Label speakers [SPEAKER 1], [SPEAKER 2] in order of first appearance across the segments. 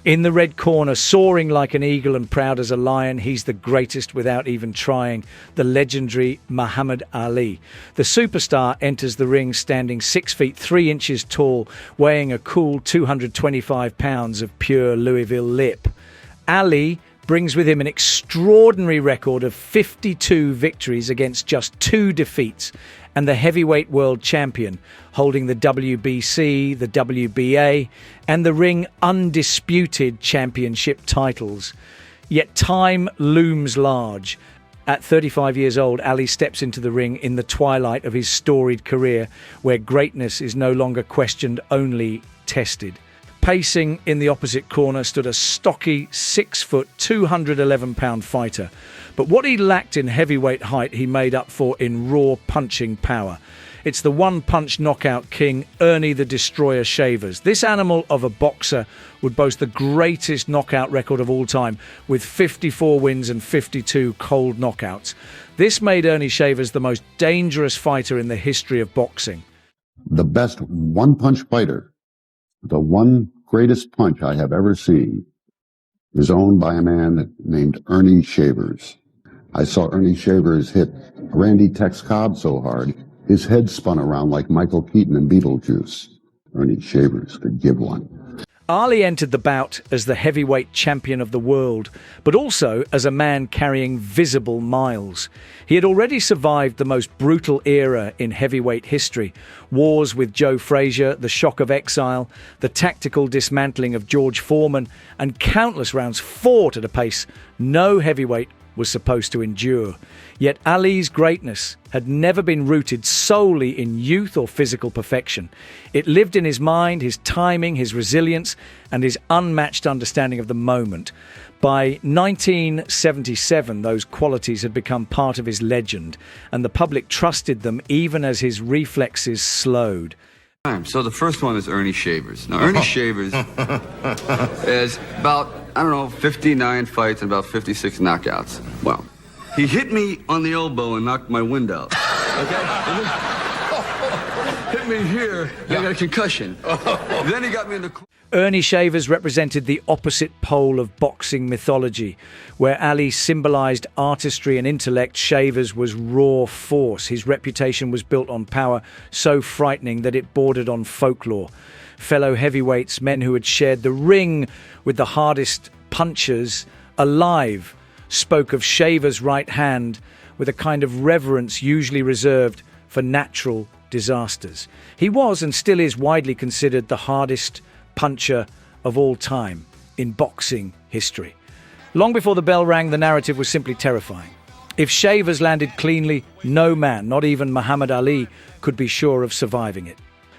[SPEAKER 1] In the red corner, soaring like an eagle and proud as a lion, he's the greatest without even trying, the legendary Mahammad Ali. The superstar enters the ring standing 6 feet 3 inches tall, weighing a cool 225 pounds of pure Louisville Lip. Ali brings with him an extraordinary record of 52 victories against just 2 defeats, and the heavyweight world champion, holding the WBC, the WBA, and the Ring Undisputed Championship titles. Yet time looms large. At 35 years old, Ali steps into the ring in the twilight of his storied career, where greatness is no longer questioned, only tested. Pacing in the opposite corner stood a stocky 6 foot, 211-pound fighter. But what he lacked in heavyweight height, he made up for in raw punching power. It's the one-punch knockout king, Earnie the Destroyer Shavers. This animal of a boxer would boast the greatest knockout record of all time, with 54 wins and 52 cold knockouts. This made Earnie Shavers the most dangerous fighter in the history of boxing.
[SPEAKER 2] The best one-punch fighter, the one greatest punch I have ever seen, is owned by a man named Earnie Shavers. I saw Earnie Shavers hit Randy Tex Cobb so hard, his head spun around like Michael Keaton in Beetlejuice. Earnie Shavers could give one.
[SPEAKER 1] Ali entered the bout as the heavyweight champion of the world, but also as a man carrying visible miles. He had already survived the most brutal era in heavyweight history: wars with Joe Frazier, the shock of exile, the tactical dismantling of George Foreman, and countless rounds fought at a pace no heavyweight was supposed to endure. Yet Ali's greatness had never been rooted solely in youth or physical perfection. It lived in his mind, his timing, his resilience, and his unmatched understanding of the moment. By 1977, those qualities had become part of his legend, and the public trusted them even as his reflexes slowed.
[SPEAKER 3] So the first one is Earnie Shavers. Now, Earnie Shavers is about, 59 fights and about 56 knockouts. Well, he hit me on the elbow and knocked my wind out. Okay? Hit me here, I got a concussion. Then he got me in the...
[SPEAKER 1] Earnie Shavers represented the opposite pole of boxing mythology. Where Ali symbolized artistry and intellect, Shavers was raw force. His reputation was built on power so frightening that it bordered on folklore. Fellow heavyweights, men who had shared the ring with the hardest punchers alive, spoke of Shavers' right hand with a kind of reverence usually reserved for natural disasters. He was and still is widely considered the hardest puncher of all time in boxing history. Long before the bell rang, the narrative was simply terrifying. If Shavers landed cleanly, no man, not even Muhammad Ali, could be sure of surviving it.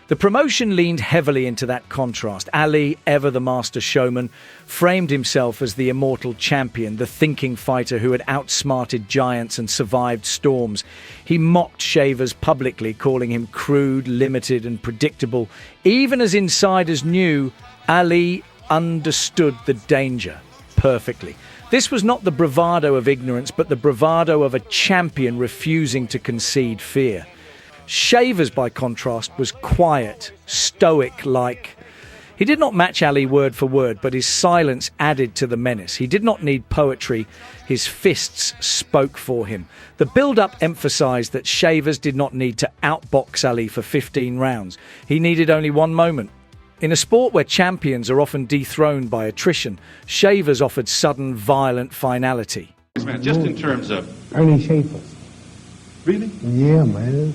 [SPEAKER 1] The promotion leaned heavily into that contrast. Ali, ever the master showman, framed himself as the immortal champion, the thinking fighter who had outsmarted giants and survived storms. He mocked Shavers publicly, calling him crude, limited and predictable. Even as insiders knew, Ali understood the danger perfectly. This was not the bravado of ignorance, but the bravado of a champion refusing to concede fear. Shavers, by contrast, was quiet, stoic-like. He did not match Ali word for word, but his silence added to the menace. He did not need poetry. His fists spoke for him. The build-up emphasized that Shavers did not need to outbox Ali for 15 rounds. He needed only one moment. In a sport where champions are often dethroned by attrition, Shavers offered sudden, violent finality.
[SPEAKER 4] Man, just in terms of...
[SPEAKER 5] Earnie Shavers.
[SPEAKER 4] Really?
[SPEAKER 5] Yeah, man.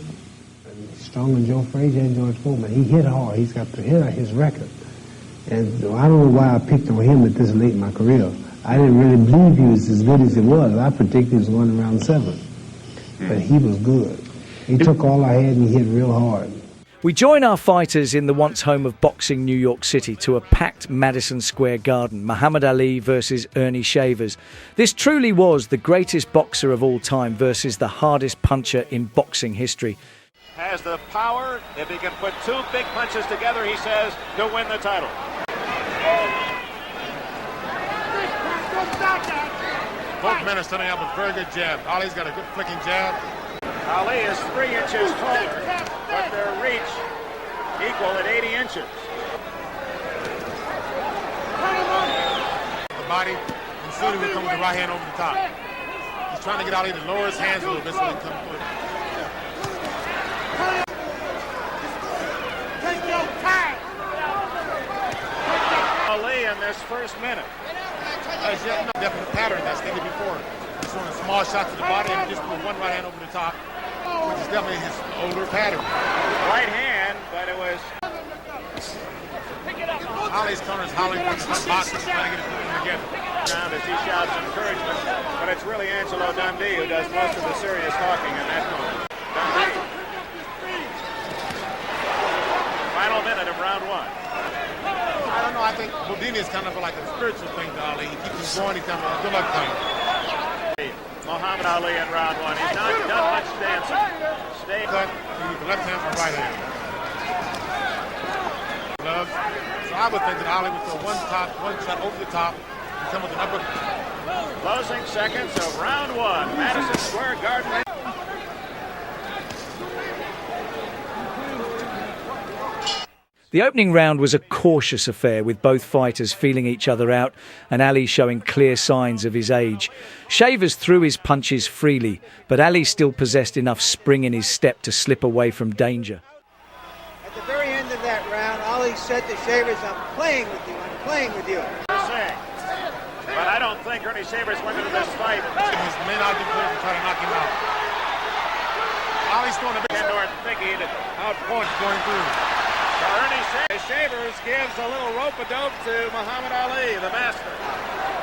[SPEAKER 5] Stronger than Joe Frazier and George Foreman. He hit hard. He's got to hit his record. And I don't know why I picked on him at this late in my career. I didn't really believe he was as good as he was. I predicted he was going around 7. But he was good. He took all I had and he hit real hard.
[SPEAKER 1] We join our fighters in the once home of boxing New York City to a packed Madison Square Garden. Muhammad Ali versus Earnie Shavers. This truly was the greatest boxer of all time versus the hardest puncher in boxing history.
[SPEAKER 6] Has the power, if he can put 2 big punches together, he says, to win the title.
[SPEAKER 4] Both men are setting up a very good jab. Ali's got a good flicking jab.
[SPEAKER 6] Ali is 3 inches taller, but their reach equal at 80 inches.
[SPEAKER 4] body, and soon he will come with the right hand over the top. He's trying to get Ali to lower his hands a little bit so he can come through.
[SPEAKER 6] Take your time. Ali in this first minute.
[SPEAKER 4] There's no definite pattern that's stated before. He's throwing small shots to the body and just put one right hand over the top, which is definitely his older pattern.
[SPEAKER 6] Right hand, but it was...
[SPEAKER 4] Ali's corners howling from the boxes, trying to get his movement together.
[SPEAKER 6] Down as he shouts encouragement, but it's really Angelo Dundee who does most of the serious talking in that moment. Dundee. Final minute of round one.
[SPEAKER 4] I don't know, I think Bodini is kind of like a spiritual thing to Ali. He keeps him going, he's kind of a good luck coming.
[SPEAKER 6] Muhammad Ali in round one. He's not done much dancing. Stay
[SPEAKER 4] cut, the left hand from right hand. Gloves. So I would think that Ali would throw one shot over the top, and come with an upper.
[SPEAKER 6] Closing seconds of round one. Madison Square Garden.
[SPEAKER 1] The opening round was a cautious affair, with both fighters feeling each other out and Ali showing clear signs of his age. Shavers threw his punches freely, but Ali still possessed enough spring in his step to slip away from danger.
[SPEAKER 7] At the very end of that round, Ali said to Shavers, I'm playing with you, I'm playing with you.
[SPEAKER 6] But I don't think Ernie Shavers went into this fight.
[SPEAKER 4] His main object was to try to knock him out. Ali's throwing a big
[SPEAKER 6] Kendor thinking out point
[SPEAKER 4] going through.
[SPEAKER 6] Ernie Shavers gives a little rope-a-dope to Muhammad Ali, the master.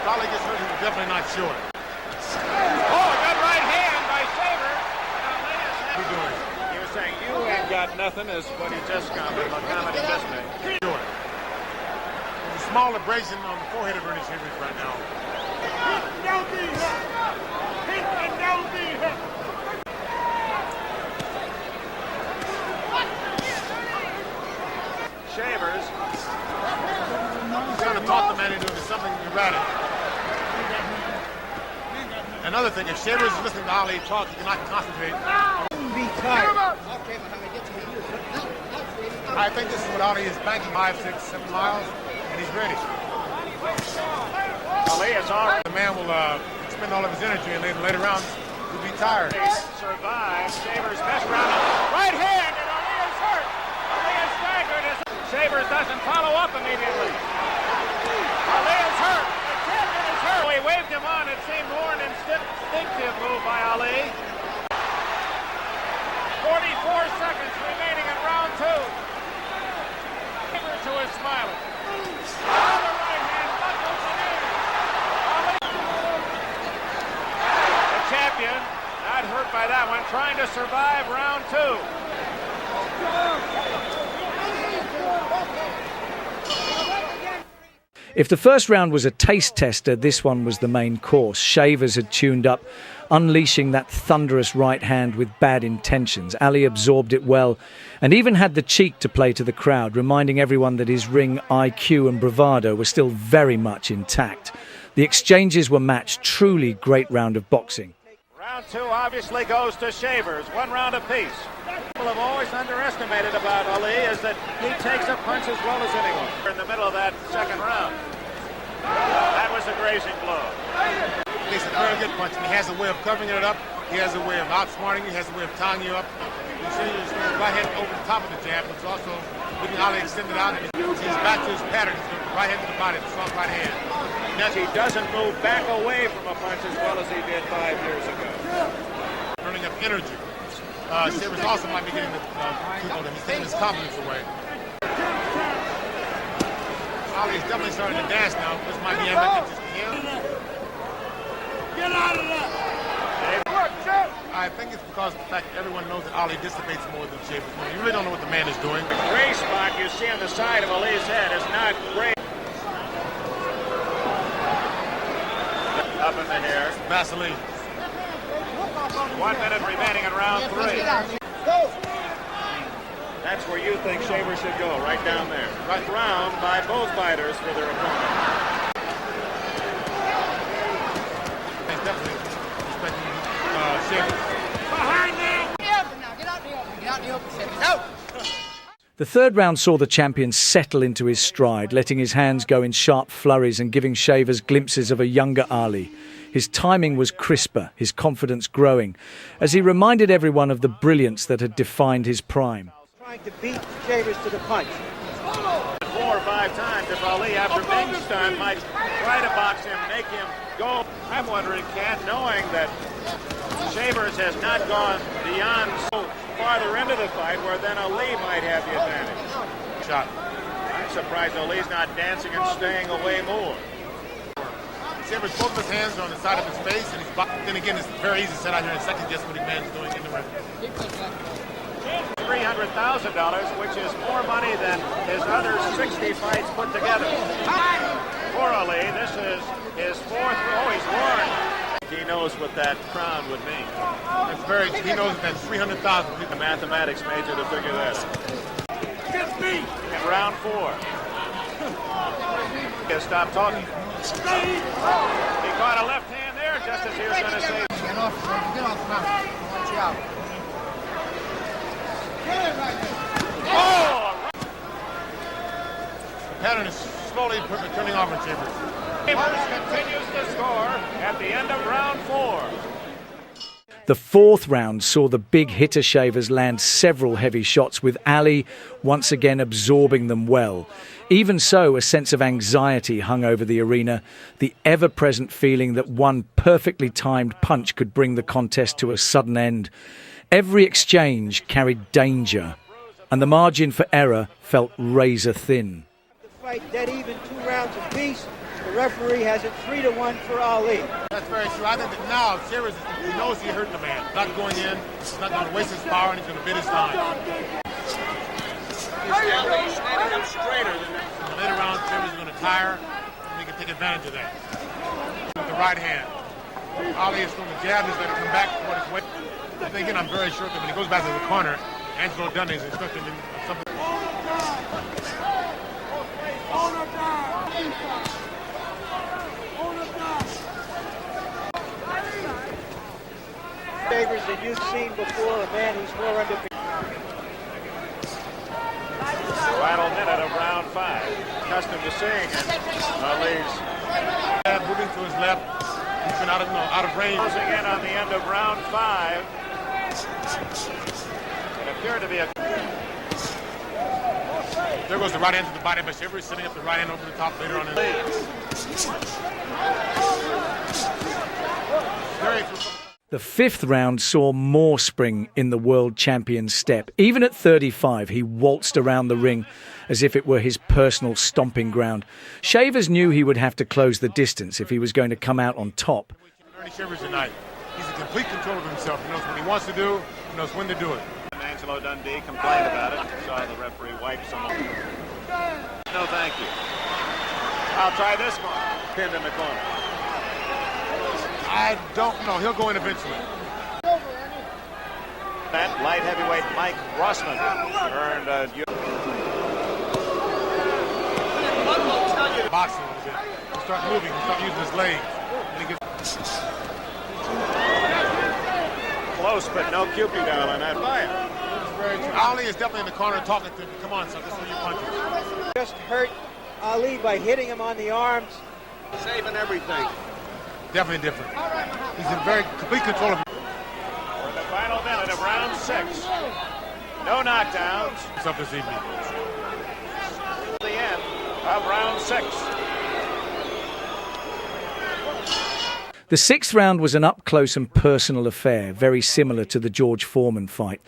[SPEAKER 4] Ali gets hurt, he's definitely not short.
[SPEAKER 6] Oh, a good right hand by Shavers.
[SPEAKER 4] What are you doing?
[SPEAKER 6] He was saying, you ain't got nothing, is what he just commented. A comment he just made.
[SPEAKER 4] Short. There's a small abrasion on the forehead of Ernie Shavers right now.
[SPEAKER 6] Shavers.
[SPEAKER 4] He's trying to talk the man into doing something erratic. Another thing, if Shavers is listening to Ali talk, he cannot concentrate.
[SPEAKER 7] Be tired.
[SPEAKER 4] I think this is what Ali is banking 5, 6, 7 miles, and he's ready.
[SPEAKER 6] Ali is already.
[SPEAKER 4] The man will expend all of his energy, and then later rounds, he'll be tired.
[SPEAKER 6] Survives. Shavers' best round. Right hand, and Ali is hurt. Ali is staggered. Shavers doesn't follow up immediately. Ali is hurt. The champion is hurt. He waved him on. It seemed more an instinctive move by Ali. 44 seconds remaining in round two. Shavers who is smiling. Another right hand buckles it in. Ali. The champion, not hurt by that one, trying to survive round two.
[SPEAKER 1] If the first round was a taste tester, this one was the main course. Shavers had tuned up, unleashing that thunderous right hand with bad intentions. Ali absorbed it well and even had the cheek to play to the crowd, reminding everyone that his ring IQ and bravado were still very much intact. The exchanges were matched. Truly great round of boxing.
[SPEAKER 6] Round two obviously goes to Shavers. One round apiece. People have always underestimated about Ali is that he takes a punch as well as anyone. In the middle of that second round. That was a grazing blow.
[SPEAKER 4] He's a very good punch, and he has a way of covering it up. He has a way of outsmarting you. He has a way of tying you up. You see his right hand over the top of the jab, which also looking Ali extended out. And he's back to his pattern. He's going right hand to the body, the soft right hand.
[SPEAKER 6] He doesn't move back away from a punch as well as he did 5 years ago.
[SPEAKER 4] Burning up energy. Shavers also might be getting the people that he's taking his confidence away. Ali is definitely starting to dance now. This might be ambitious to him.
[SPEAKER 6] Get out of there!
[SPEAKER 4] I think it's because of the fact that everyone knows that Ali dissipates more than Shavers. You really don't know what the man is doing.
[SPEAKER 6] The gray spot you see on the side of Ali's head is not gray. Up in the hair.
[SPEAKER 4] Vaseline.
[SPEAKER 6] 1 minute remaining in round three. That's where you think Shavers should go, right down there. Right round by both fighters for their opponent.
[SPEAKER 4] He's definitely respecting Shavers.
[SPEAKER 7] Behind them! Get out in the open, get out in the open, Shavers. Out!
[SPEAKER 1] The third round saw the champion settle into his stride, letting his hands go in sharp flurries and giving Shavers glimpses of a younger Ali. His timing was crisper, his confidence growing, as he reminded everyone of the brilliance that had defined his prime.
[SPEAKER 7] Trying to beat Shavers to the punch.
[SPEAKER 6] 4 or 5 times if Ali, after being stunned, might try to box him, make him go. I'm wondering, Cat, knowing that Shavers has not gone beyond so farther into the fight where then Ali might have the advantage.
[SPEAKER 4] Shot.
[SPEAKER 6] I'm surprised Ali's not dancing and staying away more.
[SPEAKER 4] Shavers both his hands are on the side of his face, and he's then again, it's very easy to sit out here and second guess what the man's doing in the ring.
[SPEAKER 6] $300,000, which is more money than his other 60 fights put together. For Ali, this is his 4th. Oh, he's worn. He knows what that crown would mean.
[SPEAKER 4] He knows that 300,000.
[SPEAKER 6] A mathematics major to figure that out. In round 4. He'll stop talking. He caught a left hand there just as he was going to say.
[SPEAKER 4] Get off now. Watch out.
[SPEAKER 6] Oh!
[SPEAKER 4] The pattern is slowly turning off in Shavers.
[SPEAKER 6] Shavers continues to score at the end of round 4.
[SPEAKER 1] The 4th round saw the big hitter Shavers land several heavy shots, with Ali once again absorbing them well. Even so, a sense of anxiety hung over the arena, the ever-present feeling that one perfectly timed punch could bring the contest to a sudden end. Every exchange carried danger, and the margin for error felt razor thin.
[SPEAKER 7] The fight dead even, 2 rounds apiece. The referee has it 3-1 for Ali.
[SPEAKER 4] That's very true. I think that now Shavers, he knows he hurt the man. He's not going in, he's not going to waste his power, and he's going to bid his time.
[SPEAKER 6] Ali's standing up straighter than that.
[SPEAKER 4] In the later round, Shavers is going to tire, and he can take advantage of that. With the right hand. Ali is going to jab, he's going to come back toward his weight. I think, again, I'm very sure that when he goes back to the corner, Angelo Dunne is expecting something.
[SPEAKER 7] Shavers that you've seen before, a man who's more under.
[SPEAKER 6] Final minute of round 5. Accustomed to seeing it. Ali's
[SPEAKER 4] Moving to his left, he's been out of range.
[SPEAKER 6] closing in on the end of round 5. It appeared to be a...
[SPEAKER 4] There goes the right hand to the body, but Shavers setting up the right hand over the top later on in the lead.
[SPEAKER 1] The 5th round saw more spring in the world champion's step. Even at 35, he waltzed around the ring as if it were his personal stomping ground. Shavers knew he would have to close the distance if he was going to come out on top.
[SPEAKER 4] Earnie Shavers tonight. He's in complete control of himself. He knows what he wants to do. He knows when to do it.
[SPEAKER 6] Angelo Dundee complained about it. Saw the referee wipe some of it. No, thank you. I'll try this one. Pinned in the corner.
[SPEAKER 4] I don't know. He'll go in eventually.
[SPEAKER 6] That light heavyweight Mike Rossman earned a...
[SPEAKER 4] Boxing a little bit. He'll start moving. He'll start using his legs. And he gets...
[SPEAKER 6] Close, but no Cupid down on that fight.
[SPEAKER 4] Ali is definitely in the corner talking to him. Come on, son. This is where you punches.
[SPEAKER 7] Just hurt Ali by hitting him on the arms.
[SPEAKER 6] Saving everything.
[SPEAKER 4] Definitely different. He's in very complete control of him.
[SPEAKER 6] For the final minute of round 6. No knockdowns.
[SPEAKER 4] It's up this evening.
[SPEAKER 6] The end of round 6.
[SPEAKER 1] The 6th round was an up-close and personal affair, very similar to the George Foreman fight.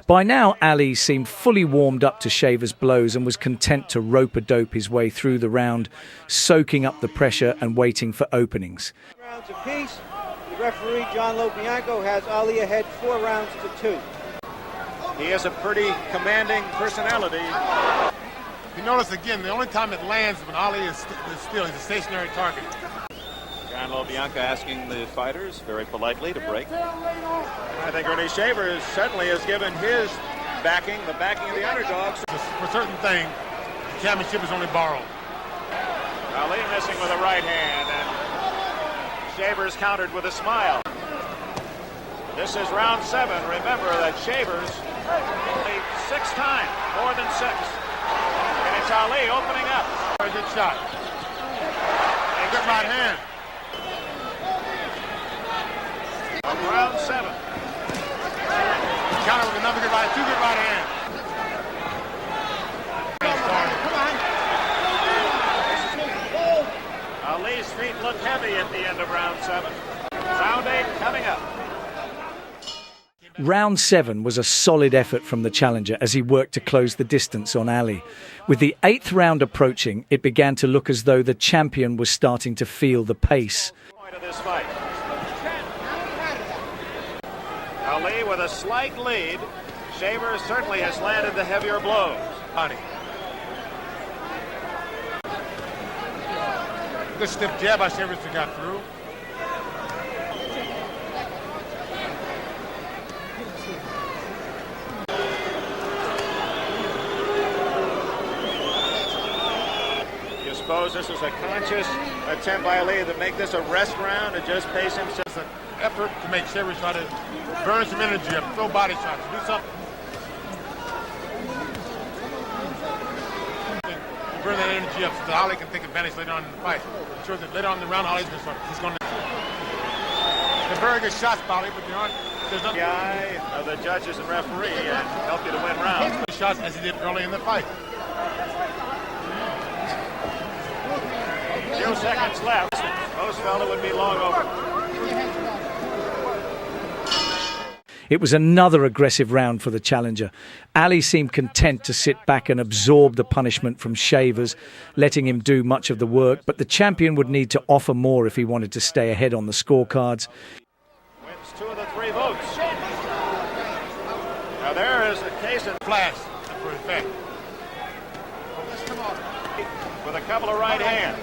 [SPEAKER 1] By now, Ali seemed fully warmed up to Shavers' blows and was content to rope-a-dope his way through the round, soaking up the pressure and waiting for openings.
[SPEAKER 7] Rounds apiece. The referee, John Lobianco, has Ali ahead 4 rounds to 2.
[SPEAKER 6] He has a pretty commanding personality.
[SPEAKER 4] You notice again, the only time it lands when Ali is still, he's a stationary target.
[SPEAKER 6] John Lobianco asking the fighters very politely to break. I think Earnie Shavers certainly has given his backing, the backing of the underdogs.
[SPEAKER 4] For certain things, the championship is only borrowed.
[SPEAKER 6] Ali missing with a right hand, and Shavers countered with a smile. This is round 7. Remember that Shavers 6 times, more than 6. And it's Ali opening up.
[SPEAKER 4] Very good shot. Good right hand.
[SPEAKER 6] Of round 7.
[SPEAKER 4] Counter with another good right, 2 good right hands.
[SPEAKER 6] Ali's feet look heavy at the end of round 7. Round 8 coming up.
[SPEAKER 1] Round 7 was a solid effort from the challenger as he worked to close the distance on Ali. With the 8th round approaching, it began to look as though the champion was starting to feel the pace.
[SPEAKER 6] Point of this fight. Ali with a slight lead. Shaver certainly has landed the heavier blows.
[SPEAKER 4] Honey. Good stiff jab by Shavers that got through.
[SPEAKER 6] You suppose this is a conscious attempt by Ali to make this a rest round and just pace himself?
[SPEAKER 4] It's an effort to make Shavers try to burn some energy up, throw body shots, do something. Burn that energy up so that Ali can take advantage later on in the fight. I'm sure that later on in the round, Ali's going to start. He's going to. They're very good shots, Bali, but there's nothing.
[SPEAKER 6] The eye of the judges and referee and help you to win rounds.
[SPEAKER 4] Good shots as he did early in the fight.
[SPEAKER 6] Few seconds left. Most felt it would be long over.
[SPEAKER 1] It was another aggressive round for the challenger. Ali seemed content to sit back and absorb the punishment from Shavers, letting him do much of the work, but the champion would need to offer more if he wanted to stay ahead on the scorecards.
[SPEAKER 6] Wins 2 of the 3 votes. Now there is a case of
[SPEAKER 4] Flash, for effect.
[SPEAKER 6] with a couple of right hands.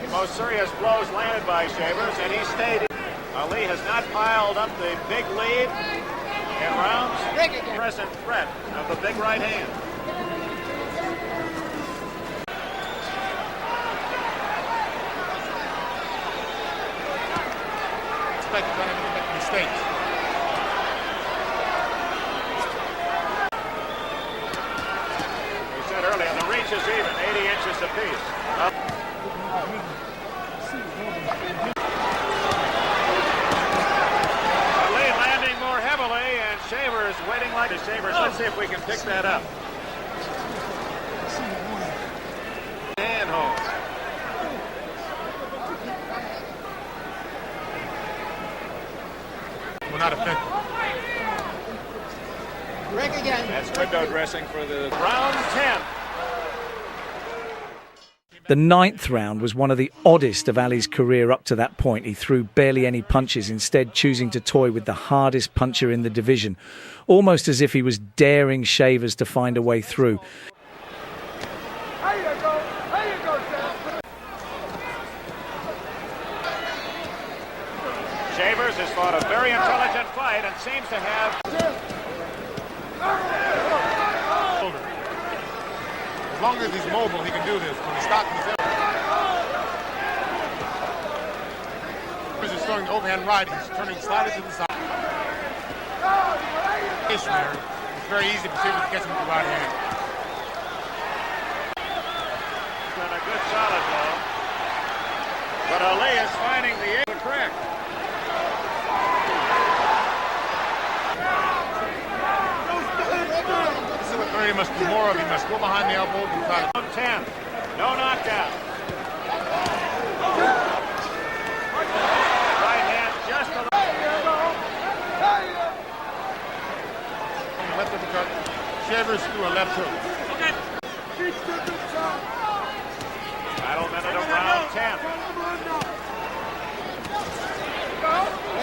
[SPEAKER 6] The most serious blows landed by Shavers, and he stayed. Ali has not piled up the big lead in rounds. Present threat of the big right hand.
[SPEAKER 4] Expect to make mistakes.
[SPEAKER 6] We said earlier, the reach is even, 80 inches apiece. Shavers waiting like the Shavers. Let's see if we can pick that up. Hand home.
[SPEAKER 4] We're not effective.
[SPEAKER 7] Break again.
[SPEAKER 6] That's window dressing for the round 10.
[SPEAKER 1] The 9th round was one of the oddest of Ali's career up to that point. He threw barely any punches, instead choosing to toy with the hardest puncher in the division, almost as if he was daring Shavers to find a way through.
[SPEAKER 6] Shavers has fought a very intelligent fight and seems to have...
[SPEAKER 4] As long as he's mobile, he can do this. When he's stocky, he's there. He's throwing the overhand right. He's turning slightly to the side. It's very easy for Shavers to catch him with the right hand.
[SPEAKER 6] He's done a good solid blow. But Ali is finding the aim to crack.
[SPEAKER 4] Earnie must do more of. He must go behind the elbow and try to...
[SPEAKER 6] 10. No knockout. Right hand just a little.
[SPEAKER 4] Left uppercut. Shavers threw a left hook.
[SPEAKER 6] Final minute of round 10.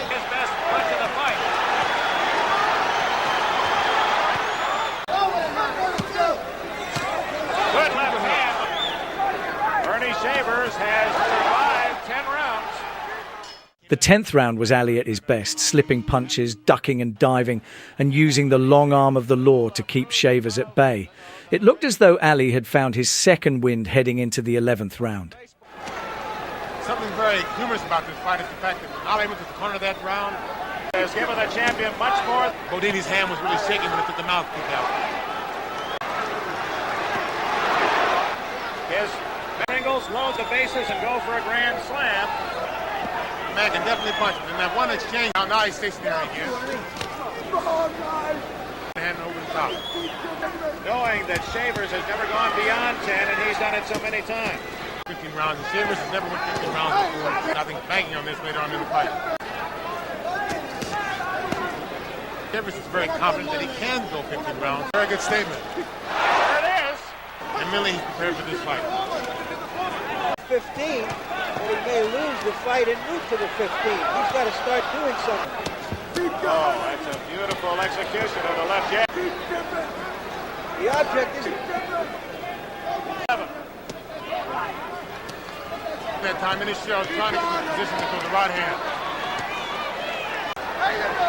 [SPEAKER 6] His best punch of the fight. Good left hand. Earnie Shavers has survived 10 rounds.
[SPEAKER 1] The 10th round was Ali at his best, slipping punches, ducking and diving, and using the long arm of the law to keep Shavers at bay. It looked as though Ali had found his second wind heading into the 11th round.
[SPEAKER 4] Something very humorous about this fight is the fact that Ali went to the corner of that round.
[SPEAKER 6] Has given the champion much more.
[SPEAKER 4] Bodini's hand was really shaking when he took the mouthpiece out.
[SPEAKER 6] His angles load the bases and go for a grand slam.
[SPEAKER 4] Man can definitely punch him. And that one exchange, now he's stationary again. Hand over the top.
[SPEAKER 6] Knowing that Shavers has never gone beyond 10, and he's done it so many times.
[SPEAKER 4] 15 rounds, and Shavers has never went 15 rounds before. I think banking on this later on in the fight. Shavers is very confident that he can go 15 rounds. Very good statement.
[SPEAKER 6] There it is.
[SPEAKER 4] And Millie is prepared for this fight.
[SPEAKER 7] 15, but he may lose the fight and move to the 15. He's got to start doing something.
[SPEAKER 6] Oh, that's a beautiful execution of the left jab.
[SPEAKER 7] The object is...
[SPEAKER 4] That time in his show, trying to get in position to throw the right hand.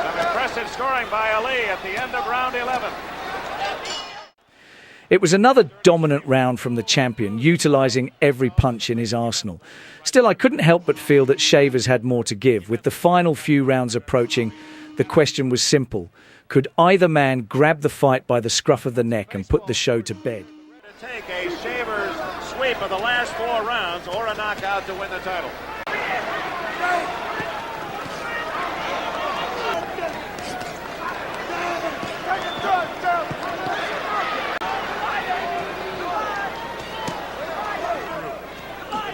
[SPEAKER 6] Some impressive scoring by Ali at the end of round 11.
[SPEAKER 1] It was another dominant round from the champion, utilising every punch in his arsenal. Still, I couldn't help but feel that Shavers had more to give. With the final few rounds approaching, the question was simple. Could either man grab the fight by the scruff of the neck and put the show to bed?
[SPEAKER 6] To take a Shavers sweep of the last 4 rounds or a knockout to win the title.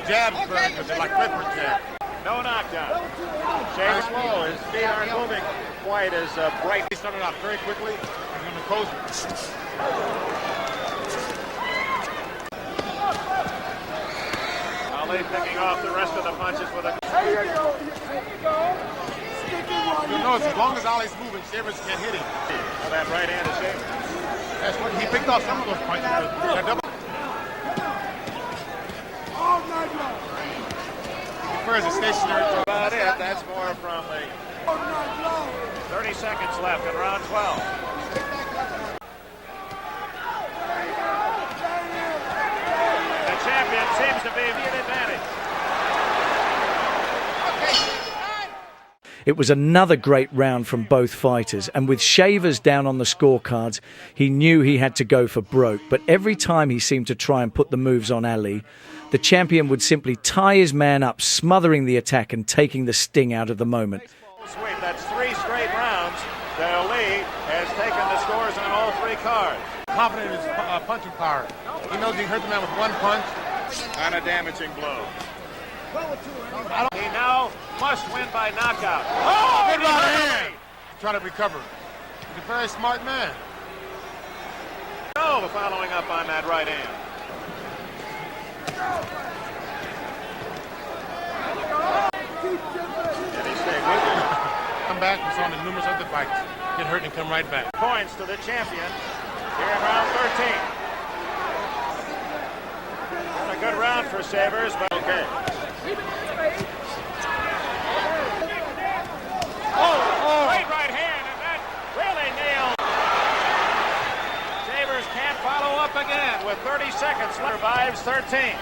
[SPEAKER 4] Jab first, because they like Clifford jab.
[SPEAKER 6] No knockdown. Shavers slow. His feet aren't moving quite as bright.
[SPEAKER 4] He started out very quickly. He's going to close it.
[SPEAKER 6] Ali picking off the rest of the punches with a...
[SPEAKER 4] You notice, as long as Ali's moving, Shavers can't hit him.
[SPEAKER 6] Oh, that right hand of Shavers.
[SPEAKER 4] That's what he picked off some of those punches. He prefers a stationary.
[SPEAKER 6] About it. That's more from the 30 seconds left in round 12. The champion seems to be in advantage.
[SPEAKER 1] It was another great round from both fighters, and with Shavers down on the scorecards, he knew he had to go for broke. But every time he seemed to try and put the moves on Ali, the champion would simply tie his man up, smothering the attack and taking the sting out of the moment.
[SPEAKER 6] Sweep. That's 3 straight rounds that Ali has taken the scores on all 3 cards.
[SPEAKER 4] Confident in his punching power. He knows he hurt the man with one punch.
[SPEAKER 6] And a damaging blow. He now must win by knockout. Oh,
[SPEAKER 4] Good right hand. Trying to recover. He's a very smart man.
[SPEAKER 6] No, following up on that right hand. And he stayed with him.
[SPEAKER 4] Come back. We saw him in numerous other fights. Get hurt and come right back.
[SPEAKER 6] Points to the champion here in round 13. And a good round for Shavers, but okay. Great right hand, and that really nailed. Shavers can't follow up again with 30 seconds left. Survives 13.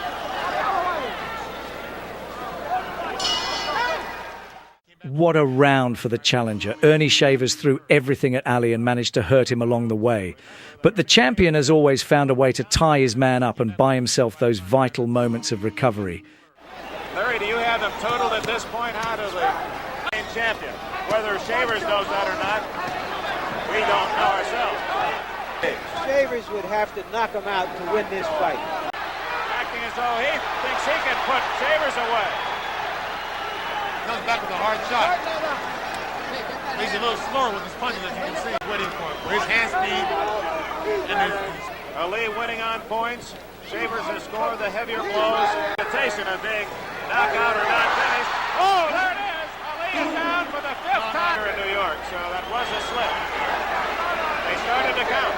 [SPEAKER 1] What a round for the challenger. Earnie Shavers threw everything at Ali and managed to hurt him along the way. But the champion has always found a way to tie his man up and buy himself those vital moments of recovery.
[SPEAKER 6] Larry, do you have them totaled at this point out of the main champion? Whether Shavers knows that or not, we don't know ourselves.
[SPEAKER 7] Shavers would have to knock him out to win this fight.
[SPEAKER 6] Acting as though he thinks he can put Shavers away.
[SPEAKER 4] Comes back with a hard shot. He's a little slower with his punches, as you can see. Waiting for it. With his hand speed and his...
[SPEAKER 6] Ali winning on points. Shavers has scored the heavier blows. Invitation of being knockout or not finished. Oh, there it is. Ali is down for the 5th time here in New York, so that was a slip. They started to count.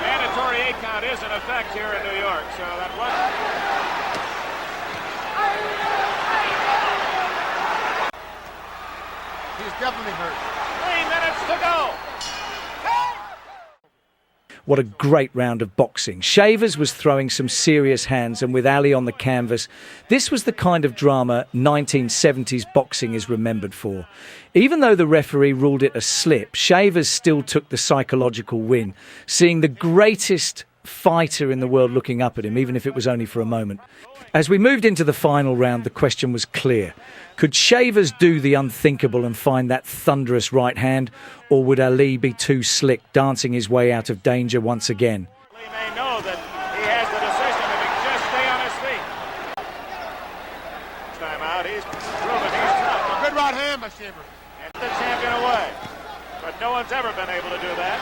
[SPEAKER 6] Mandatory 8 count is in effect here in New York, so that was...
[SPEAKER 4] He's definitely hurt.
[SPEAKER 6] 3 minutes to go.
[SPEAKER 1] What a great round of boxing. Shavers was throwing some serious hands, and with Ali on the canvas, this was the kind of drama 1970s boxing is remembered for. Even though the referee ruled it a slip, Shavers still took the psychological win, seeing the greatest fighter in the world looking up at him, even if it was only for a moment. As we moved into the final round, the question was clear. Could Shavers do the unthinkable and find that thunderous right hand, or would Ali be too slick, dancing his way out of danger once again?
[SPEAKER 6] Ali may know that he has the decision if he can just stay on his feet. Time out, he's proven he's tough.
[SPEAKER 4] A good right hand by Shaver.
[SPEAKER 6] And the champion away. But no one's ever been able to do that.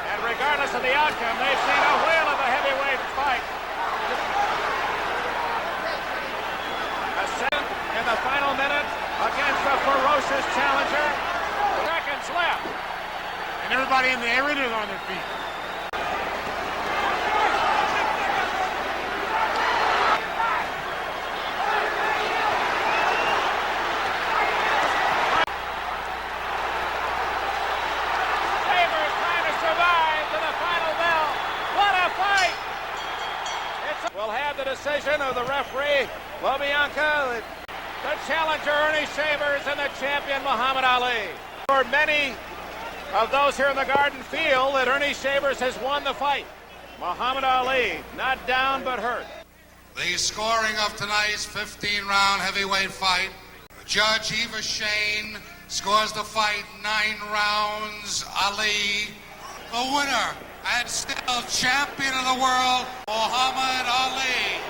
[SPEAKER 6] And regardless of the outcome, they've seen a whale of a heavyweight fight. A second in the final minute against a ferocious challenger. Seconds left.
[SPEAKER 4] And everybody in the arena is on their feet.
[SPEAKER 6] Shavers trying to survive to the final bell. What a fight! We'll have the decision of the referee, LaBianca, the challenger Ernie Shavers, and the champion Muhammad Ali. For many of those here in the Garden feel that Ernie Shavers has won the fight. Muhammad Ali, not down but hurt.
[SPEAKER 8] The scoring of tonight's 15-round heavyweight fight. Judge Eva Shane scores the fight 9 rounds. Ali, the winner and still champion of the world, Muhammad Ali.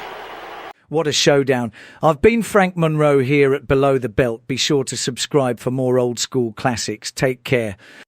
[SPEAKER 1] What a showdown. I've been Frank Monroe here at Below the Belt. Be sure to subscribe for more old school classics. Take care.